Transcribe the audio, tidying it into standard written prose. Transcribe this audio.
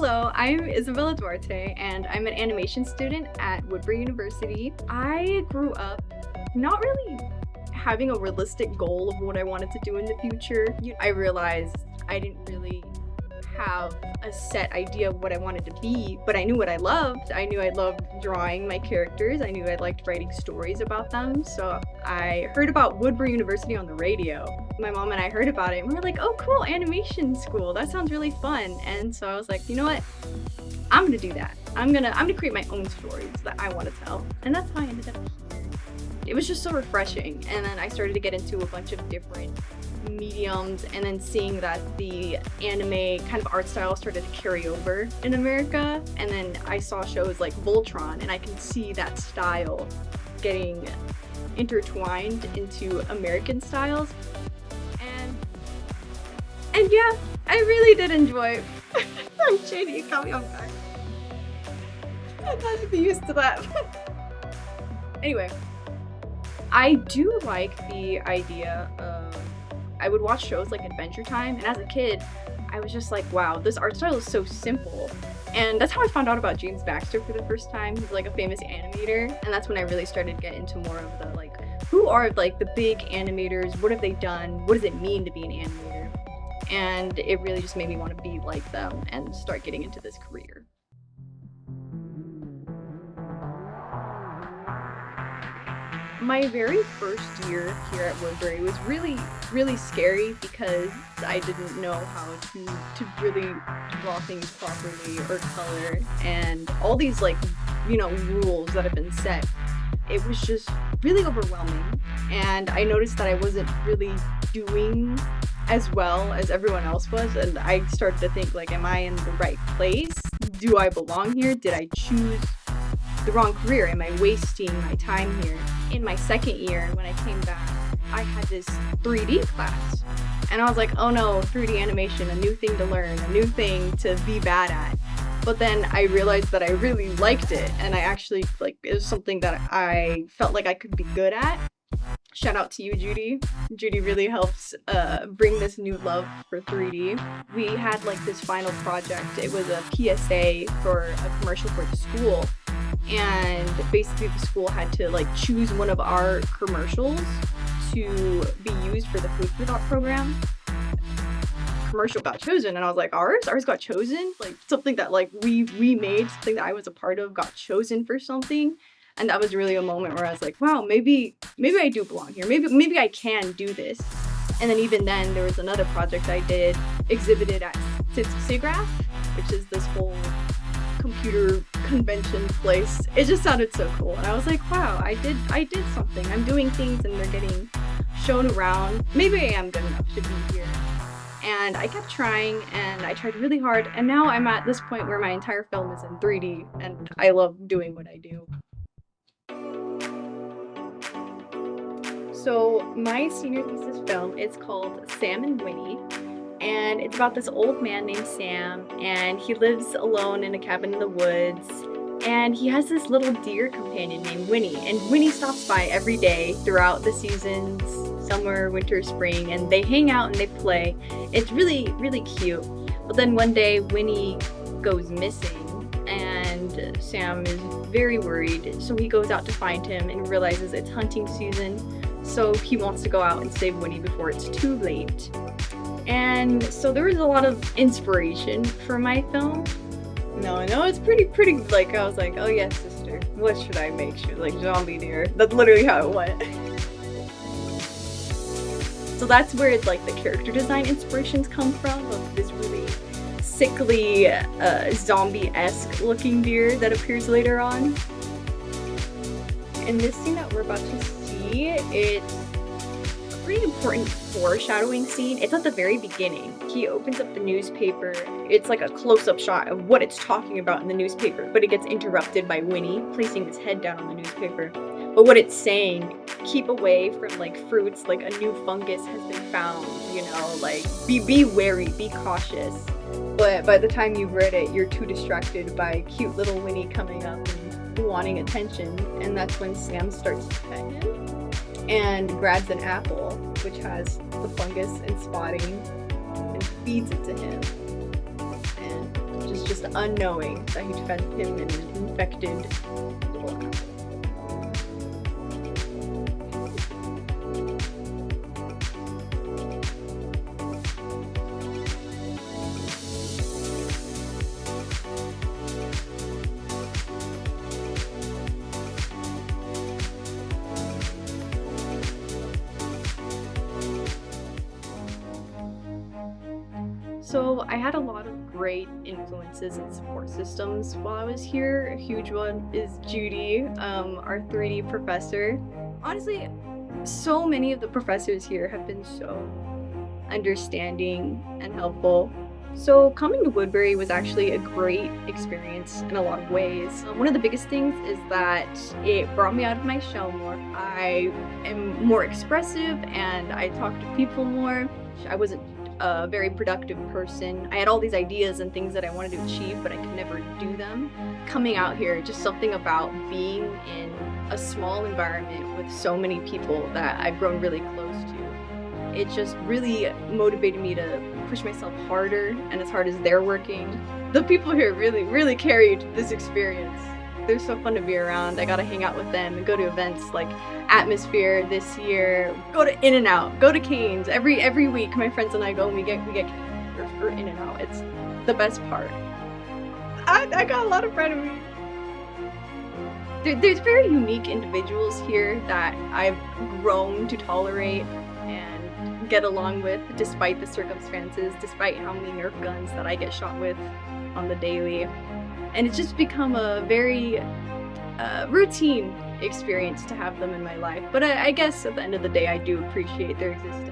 Hello, I'm Isabella Duarte, and I'm an animation student at Woodbury University. I grew up not really having a realistic goal of what I wanted to do in the future. I realized I didn't really have a set idea of what I wanted to be, but I knew what I loved. I knew I loved drawing my characters. I knew I liked writing stories about them. So I heard about Woodbury University on the radio. My mom and I heard about it and we were like, oh cool, animation school. That sounds really fun. And so I was like, you know what? I'm gonna do that. I'm gonna create my own stories that I want to tell. And that's how I ended up here. It was just so refreshing. And then I started to get into a bunch of different mediums, and then seeing that the anime kind of art style started to carry over in America, and then I saw shows like Voltron, and I can see that style getting intertwined into American styles, and yeah, I really did enjoy it. I'm shady, you caught me on back. I'm not even used to that. Anyway, I do like the idea of, I would watch shows like Adventure Time, and as a kid, I was just like, wow, this art style is so simple. And that's how I found out about James Baxter for the first time. He's like a famous animator, and that's when I really started to get into more of the like, who are like the big animators, what have they done, what does it mean to be an animator? And it really just made me want to be like them and start getting into this career. My very first year here at Woodbury was really scary because I didn't know how to really draw things properly or color, and all these like, rules that have been set. It was just really overwhelming, and I noticed that I wasn't really doing as well as everyone else was, and I started to think like, am I in the right place? Do I belong here? Did I choose the wrong career? Am I wasting my time here? In my second year, when I came back, I had this 3D class, and I was like, oh no, 3D animation, a new thing to learn, a new thing to be bad at. But then I realized that I really liked it, and I actually, it was something that I felt like I could be good at. Shout out to you, Judy. Judy really helps bring this new love for 3D. We had this final project. It was a PSA for a commercial for the school. And basically the school had to choose one of our commercials to be used for the food for thought program. Commercial got chosen, and I was like, ours got chosen? Something that we made, something that I was a part of, got chosen for something. And that was really a moment where I was like, wow, maybe I do belong here. Maybe I can do this. And then even then, there was another project I did, exhibited at SIGGRAPH, which is this whole computer convention place. It just sounded so cool, and I was like, wow, I did something. I'm doing things and they're getting shown around. Maybe I am good enough to be here. And I kept trying, and I tried really hard, and now I'm at this point where my entire film is in 3D, and I love doing what I do. So my senior thesis film is called Sam and Winnie. And it's about this old man named Sam, and he lives alone in a cabin in the woods, and he has this little deer companion named Winnie, and Winnie stops by every day throughout the seasons, summer, winter, spring, and they hang out and they play. It's really cute. But then one day Winnie goes missing, and Sam is very worried, so he goes out to find him and realizes it's hunting season, so he wants to go out and save Winnie before it's too late. And so there was a lot of inspiration for my film. No, it's pretty, I was like, oh yes, sister, what should I make? She was like, zombie deer. That's literally how it went. So that's where the character design inspirations come from, of this really sickly, zombie-esque looking deer that appears later on. In this scene that we're about to see, it's pretty important foreshadowing scene. It's at the very beginning. He opens up the newspaper. It's like a close-up shot of what it's talking about in the newspaper, but it gets interrupted by Winnie placing his head down on the newspaper. But what it's saying, keep away from fruits, a new fungus has been found, be wary, be cautious. But by the time you've read it, you're too distracted by cute little Winnie coming up and wanting attention, and that's when Sam starts to pet him and grabs an apple, which has the fungus and spotting, and feeds it to him. And just unknowing that he'd fed him an infected little apple. So I had a lot of great influences and support systems while I was here. A huge one is Judy, our 3D professor. Honestly, so many of the professors here have been so understanding and helpful. So coming to Woodbury was actually a great experience in a lot of ways. One of the biggest things is that it brought me out of my shell more. I am more expressive and I talk to people more. I wasn't a very productive person. I had all these ideas and things that I wanted to achieve, but I could never do them. Coming out here, just something about being in a small environment with so many people that I've grown really close to. It just really motivated me to push myself harder and as hard as they're working. The people here really carried this experience. They're so fun to be around. I got to hang out with them and go to events like Atmosphere this year, go to In-N-Out, go to Cane's. Every week my friends and I go and we get Cane's or In-N-Out. It's the best part. I got a lot of frenemies. There's very unique individuals here that I've grown to tolerate and get along with despite the circumstances, despite how many Nerf guns that I get shot with on the daily. And it's just become a very routine experience to have them in my life. But I guess at the end of the day, I do appreciate their existence.